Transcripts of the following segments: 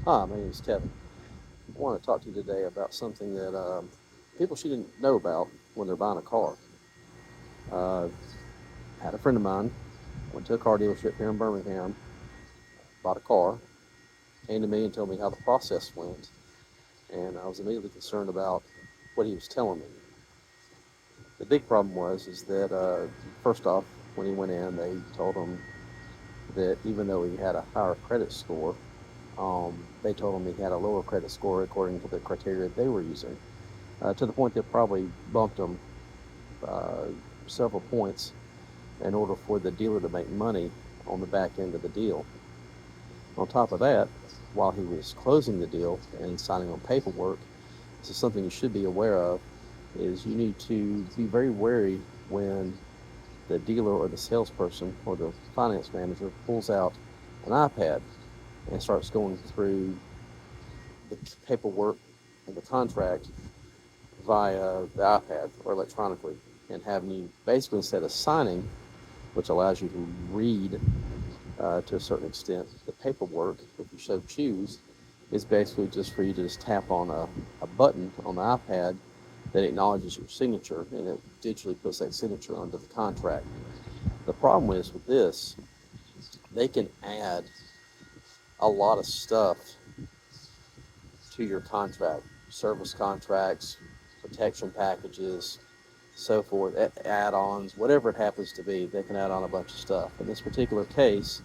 Hi, my name is Kevin. I want to talk to you today about something that people shouldn't know about when they're buying a car. Uh, had a friend of mine went to a car dealership here in Birmingham, bought a car, came to me and told me how the process went, and I was immediately concerned about what he was telling me. The big problem was is that first off, when he went in, they told him that even though he had a higher credit score, they told him he had a lower credit score according to the criteria they were using, to the point that probably bumped him uh, several points in order for the dealer to make money on the back end of the deal. On top of that, while he was closing the deal and signing on paperwork, this is something you should be aware of, is you need to be very wary when the dealer or the salesperson or the finance manager pulls out an iPad and starts going through the paperwork and the contract via the iPad or electronically, and having you basically, instead of signing, which allows you to read to a certain extent the paperwork if you so choose, is basically just for you to just tap on a button on the iPad that acknowledges your signature, and it digitally puts that signature onto the contract. The problem is with this, they can add a lot of stuff to your contract, service contracts, protection packages, so forth, add-ons, whatever it happens to be. They can add on a bunch of stuff. In this particular case,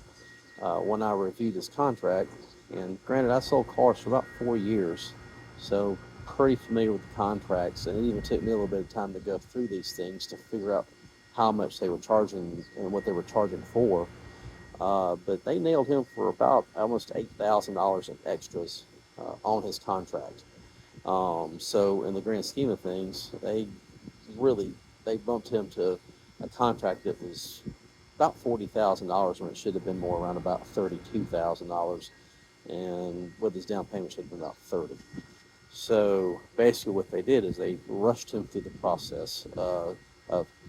when I reviewed this contract, and granted, I sold cars for about 4 years, so pretty familiar with the contracts, and it even took me a little bit of time to go through these things to figure out how much they were charging and what they were charging for. But they nailed him for about almost $8,000 in extras on his contract. So in the grand scheme of things, really they bumped him to a contract that was about $40,000 when it should have been more around about $32,000, and with his down payment should have been about 30. So basically, what they did is they rushed him through the process of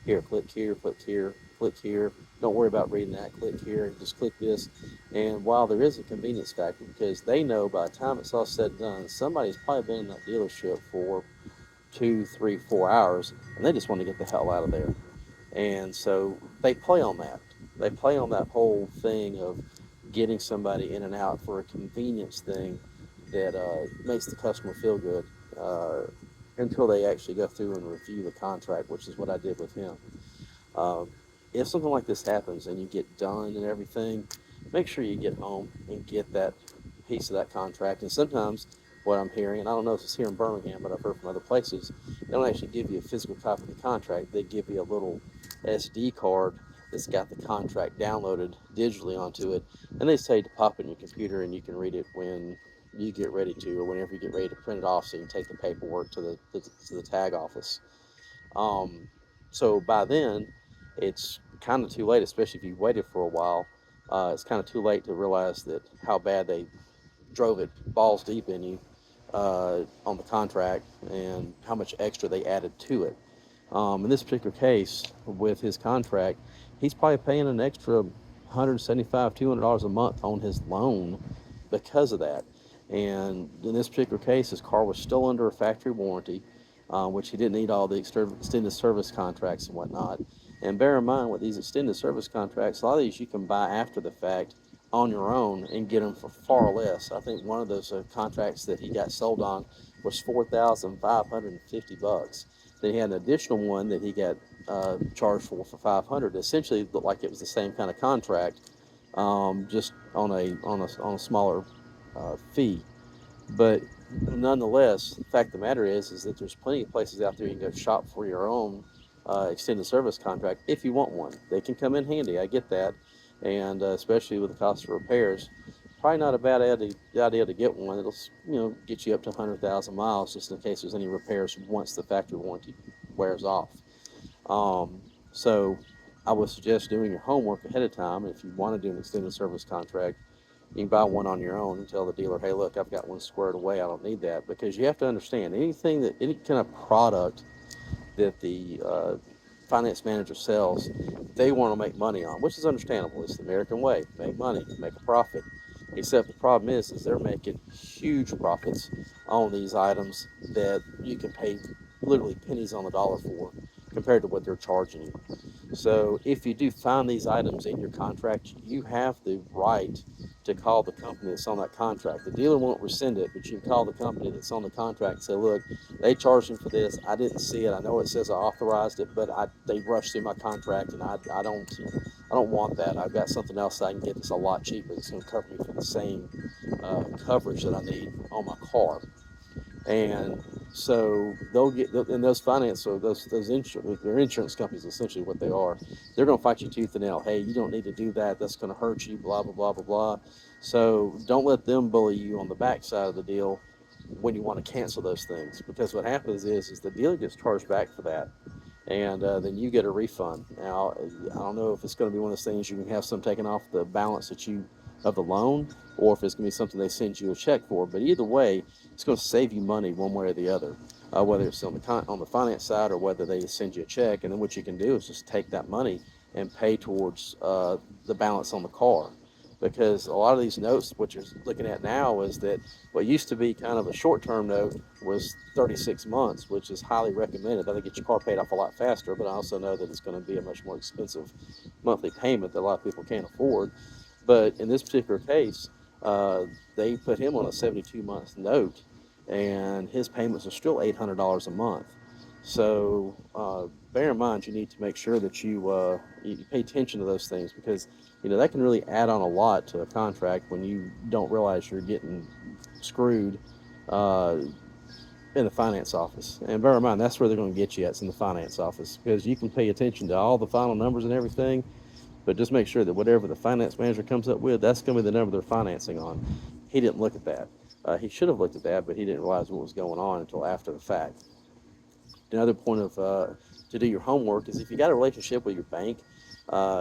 here, click here, click here, click here. Don't worry about reading that. Click here, just click this. And while there is a convenience factor, because they know by the time it's all said and done, somebody's probably been in that dealership for 2, 3, 4 hours, and they just want to get the hell out of there. And so they play on that. They play on that whole thing of getting somebody in and out for a convenience thing that makes the customer feel good until they actually go through and review the contract, which is what I did with him. Uh, if something like this happens and you get done and everything, make sure you get home and get that piece of that contract. And sometimes what I'm hearing, and I don't know if it's here in Birmingham, but I've heard from other places, they don't actually give you a physical copy of the contract. They give you a little SD card that's got the contract downloaded digitally onto it, and they say to pop it in your computer and you can read it when you get ready to, or whenever you get ready to print it off, so you can take the paperwork to the tag office. Um, so by then, it's kind of too late, especially if you waited for a while. It's kind of too late to realize that how bad they drove it balls deep in you on the contract and how much extra they added to it. In this particular case, with his contract, he's probably paying an extra 175, $200 a month on his loan because of that. And in this particular case, his car was still under a factory warranty, which he didn't need all the extended service contracts and whatnot. And bear in mind, with these extended service contracts, a lot of these you can buy after the fact on your own and get them for far less. I think one of those contracts that he got sold on was $4,550. Then he had an additional one that he got charged for 500. Essentially, it looked like it was the same kind of contract, just on a smaller fee. But nonetheless, the fact of the matter is that there's plenty of places out there you can go shop for your own extended service contract if you want one. They can come in handy. I get that, and especially with the cost of repairs, probably not a bad idea to get one. It'll get you up to 100,000 miles just in case there's any repairs once the factory warranty wears off. So I would suggest doing your homework ahead of time. If you want to do an extended service contract, you can buy one on your own and tell the dealer, hey, look, I've got one squared away. I don't need that. Because you have to understand, any kind of product that the finance manager sells, they want to make money on, which is understandable. It's the American way: make money, make a profit. Except the problem is they're making huge profits on these items that you can pay literally pennies on the dollar for compared to what they're charging you. So if you do find these items in your contract, you have the right to call the company that's on that contract. The dealer won't rescind it, but you can call the company that's on the contract and say, look, they charged me for this. I didn't see it. I know it says I authorized it, but they rushed through my contract, and I don't want that. I've got something else I can get that's a lot cheaper. That's going to cover me for the same coverage that I need on my car. And so they'll get, and those finance, so those insurance, their insurance companies, essentially what they are, they're going to fight you tooth and nail. Hey, you don't need to do that. That's going to hurt you. Blah blah blah blah blah. So don't let them bully you on the backside of the deal when you want to cancel those things, because what happens is the dealer gets charged back for that, and then you get a refund. Now, I don't know if it's going to be one of those things you can have some taken off the balance that you of the loan, or if it's going to be something they send you a check for. But either way, it's going to save you money one way or the other, whether it's on the finance side or whether they send you a check. And then what you can do is just take that money and pay towards the balance on the car. Because a lot of these notes, what you're looking at now, is that what used to be kind of a short-term note was 36 months, which is highly recommended. That'll get your car paid off a lot faster, but I also know that it's going to be a much more expensive monthly payment that a lot of people can't afford. But in this particular case, they put him on a 72-month note, and his payments are still $800 a month. So bear in mind, you need to make sure that you pay attention to those things, because that can really add on a lot to a contract when you don't realize you're getting screwed uh, in the finance office. And bear in mind, that's where they're going to get you at, it's in the finance office, because you can pay attention to all the final numbers and everything, but just make sure that whatever the finance manager comes up with, that's going to be the number they're financing on. He didn't look at that. He should have looked at that, but he didn't realize what was going on until after the fact. Another point of to do your homework is, if you got a relationship with your bank,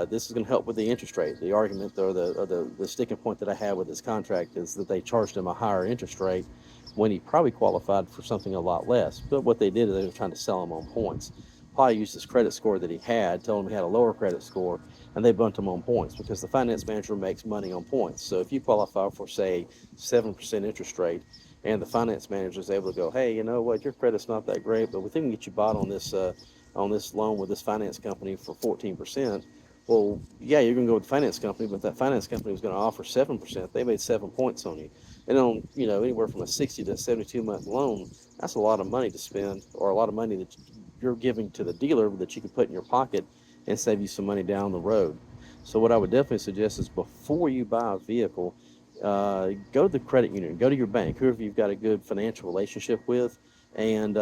this is going to help with the interest rate. The argument, or the sticking point that I have with this contract, is that they charged him a higher interest rate when he probably qualified for something a lot less. But what they did is they were trying to sell him on points. Probably used his credit score that he had, told him he had a lower credit score, and they bumped him on points, because the finance manager makes money on points. So if you qualify for, say, 7% interest rate, and the finance manager is able to go, hey, you know what, your credit's not that great, but we think we can get you bought on this loan with this finance company for 14%. Well, yeah, you're going to go with the finance company, but that finance company was going to offer 7%. They made 7 points on you. And on, anywhere from a 60 to 72-month loan, that's a lot of money to spend, or a lot of money that you're giving to the dealer that you could put in your pocket and save you some money down the road. So what I would definitely suggest is, before you buy a vehicle, go to the credit union, go to your bank, whoever you've got a good financial relationship with, and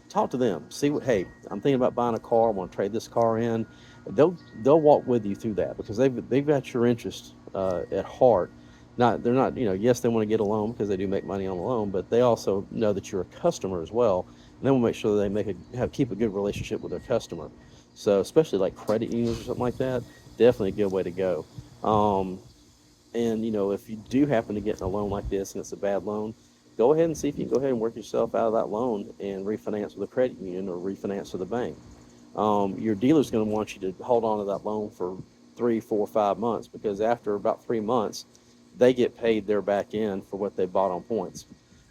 talk to them. See what, hey, I'm thinking about buying a car. I want to trade this car in. They'll walk with you through that, because they've got your interest at heart. Not they're not yes, they want to get a loan because they do make money on the loan, but they also know that you're a customer as well, and they will make sure that they keep a good relationship with their customer. So especially like credit unions or something like that, definitely a good way to go. Um, and if you do happen to get in a loan like this and it's a bad loan, go ahead and see if you can go ahead and work yourself out of that loan and refinance with a credit union or refinance with a bank. Your dealer's going to want you to hold on to that loan for 3, 4, 5 months, because after about 3 months, they get paid their back end for what they bought on points.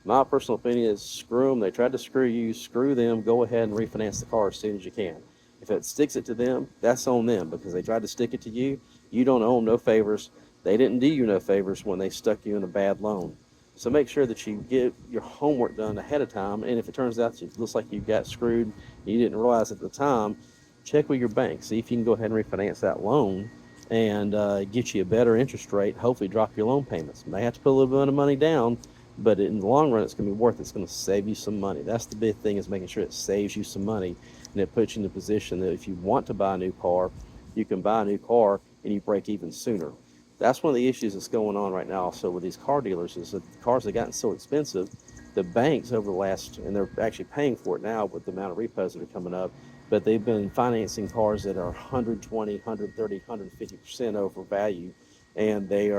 My personal opinion is, screw them. They tried to screw you. Screw them. Go ahead and refinance the car as soon as you can. If it sticks it to them, that's on them, because they tried to stick it to you. You don't owe them no favors. They didn't do you no favors when they stuck you in a bad loan. So make sure that you get your homework done ahead of time. And if it turns out it looks like you got screwed, and you didn't realize at the time, check with your bank. See if you can go ahead and refinance that loan and get you a better interest rate. Hopefully, drop your loan payments. You may have to put a little bit of money down, but in the long run, it's going to be worth it. It's going to save you some money. That's the big thing, is making sure it saves you some money, and it puts you in the position that if you want to buy a new car, you can buy a new car and you break even sooner. That's one of the issues that's going on right now also with these car dealers, is that the cars have gotten so expensive. The banks over the last, and they're actually paying for it now with the amount of repos that are coming up, but they've been financing cars that are 120, 130, 150% over value, and they're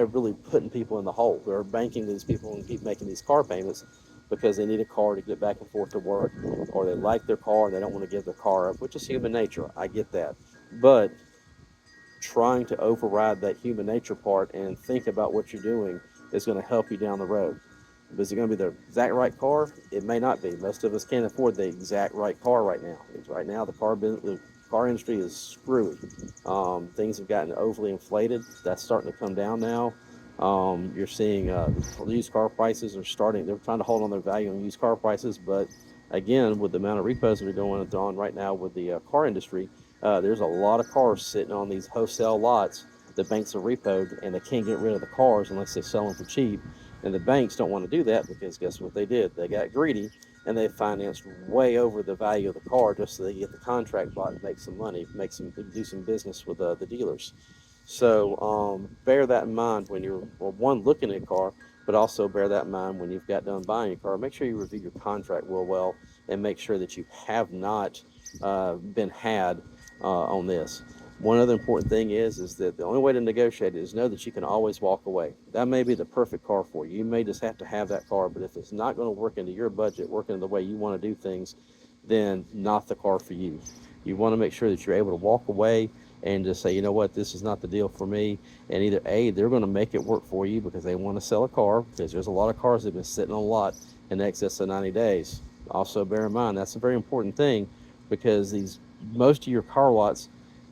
really putting people in the hole. They're banking these people and keep making these car payments because they need a car to get back and forth to work, or they like their car and they don't want to give their car up, which is human nature. I get that. But trying to override that human nature part and think about what you're doing is going to help you down the road. Is it going to be the exact right car? It may not be. Most of us can't afford the exact right car right now. Right now, the car industry is screwy. Things have gotten overly inflated. That's starting to come down now. You're seeing used car prices are starting. They're trying to hold on their value on used car prices, but again, with the amount of repos that are going on right now with the car industry, there's a lot of cars sitting on these wholesale lots. The banks are repoed, and they can't get rid of the cars unless they sell them for cheap. And the banks don't want to do that because guess what they did? They got greedy and they financed way over the value of the car just so they get the contract bought and make some money, do some business with the dealers. So bear that in mind when you're, well, one, looking at a car, but also bear that in mind when you've got done buying your car. Make sure you review your contract real well and make sure that you have not been had on this. One other important thing is that the only way to negotiate it is know that you can always walk away. That may be the perfect car for you. You may just have to have that car, but if it's not going to work into your budget, working in the way you want to do things, then not the car for you. You want to make sure that you're able to walk away and just say, you know what, this is not the deal for me. And either A, they're going to make it work for you because they want to sell a car, because there's a lot of cars that have been sitting on a lot in excess of 90 days. Also, bear in mind that's a very important thing because most of your car lots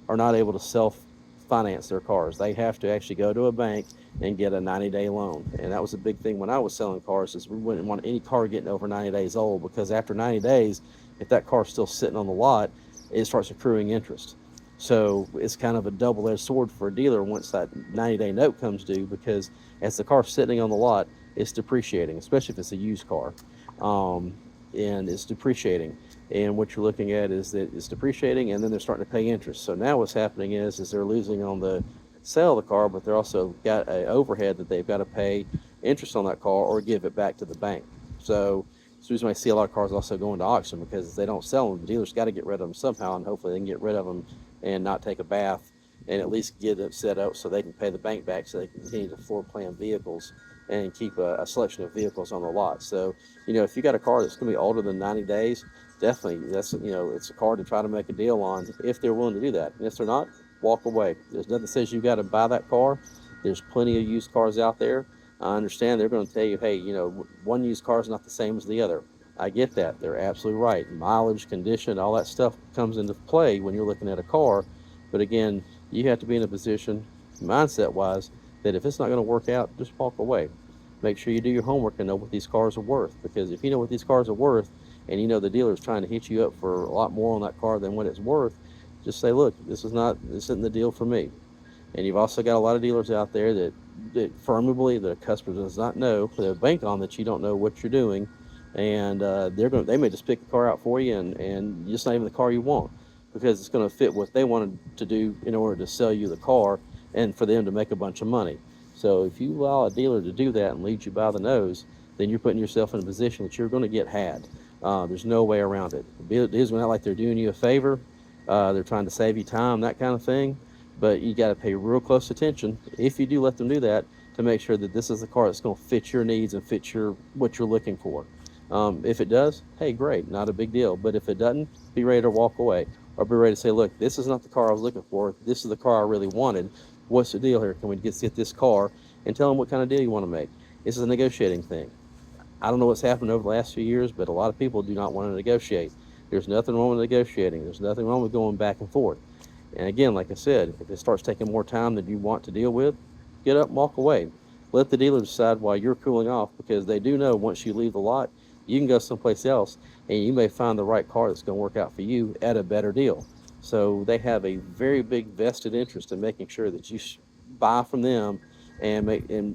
are not able to self finance their cars. They have to actually go to a bank and get a 90-day loan. And that was a big thing when I was selling cars is we wouldn't want any car getting over 90 days old because after 90 days, if that car's still sitting on the lot, it starts accruing interest. So it's kind of a double-edged sword for a dealer once that 90-day note comes due because as the car's sitting on the lot, it's depreciating, especially if it's a used car. Um, and it's depreciating. And what you're looking at is that it's depreciating and then they're starting to pay interest. So now what's happening is they're losing on the sale of the car, but they're also got an overhead that they've got to pay interest on that car or give it back to the bank. So the reason I see a lot of cars also going to auction because they don't sell them. The dealers got to get rid of them somehow, and hopefully they can get rid of them and not take a bath and at least get it set up so they can pay the bank back so they can continue to floor plan vehicles and keep a selection of vehicles on the lot. So, if you got a car that's going to be older than 90 days, definitely it's a car to try to make a deal on if they're willing to do that. And if they're not, walk away. There's nothing that says you got to buy that car. There's plenty of used cars out there. I understand they're going to tell you, hey, one used car is not the same as the other. I get that. They're absolutely right. Mileage, condition, all that stuff comes into play when you're looking at a car. But again, you have to be in a position, mindset wise, that if it's not going to work out, just walk away. Make sure you do your homework and know what these cars are worth. Because if you know what these cars are worth and you know the dealer is trying to hit you up for a lot more on that car than what it's worth, just say, look, this isn't the deal for me. And you've also got a lot of dealers out there that firmly believe that a customer does not know, they bank on that you don't know what you're doing, and they may just pick the car out for you and just not even the car you want because it's going to fit what they wanted to do in order to sell you the car and for them to make a bunch of money. So if you allow a dealer to do that and lead you by the nose, then you're putting yourself in a position that you're going to get had. There's no way around it. Dealers are not like they're doing you a favor. They're trying to save you time, that kind of thing. But you got to pay real close attention if you do let them do that to make sure that this is the car that's going to fit your needs and fit what you're looking for. If it does, hey, great, not a big deal. But if it doesn't, be ready to walk away or be ready to say, look, this is not the car I was looking for. This is the car I really wanted. What's the deal here? Can we get this car? And tell them what kind of deal you want to make. This is a negotiating thing. I don't know what's happened over the last few years, but a lot of people do not want to negotiate. There's nothing wrong with negotiating. There's nothing wrong with going back and forth. And again, like I said, if it starts taking more time than you want to deal with, get up and walk away. Let the dealer decide while you're cooling off because they do know once you leave the lot, you can go someplace else and you may find the right car that's going to work out for you at a better deal. So they have a very big vested interest in making sure that you buy from them and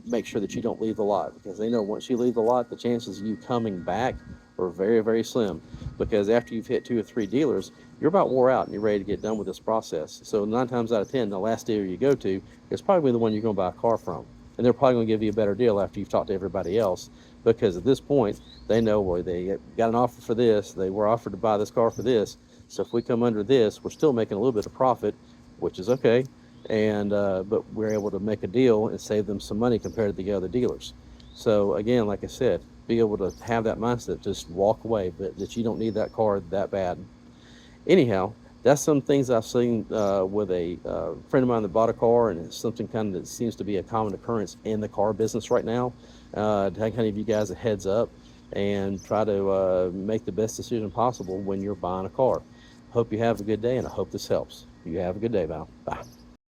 make sure that you don't leave the lot because they know once you leave the lot, the chances of you coming back are very, very slim because after you've hit 2 or 3 dealers, you're about wore out and you're ready to get done with this process. So 9 times out of 10, the last dealer you go to is probably the one you're going to buy a car from. And they're probably going to give you a better deal after you've talked to everybody else because at this point, they know, well, they got an offer for this. They were offered to buy this car for this. So if we come under this, we're still making a little bit of profit, which is okay. And but we're able to make a deal and save them some money compared to the other dealers. So again, like I said, be able to have that mindset, just walk away, but that you don't need that car that bad. Anyhow, that's some things I've seen with a friend of mine that bought a car, and it's something kind of that seems to be a common occurrence in the car business right now. To kind of give you guys a heads up and try to make the best decision possible when you're buying a car. Hope you have a good day, and I hope this helps. You have a good day, Val. Bye.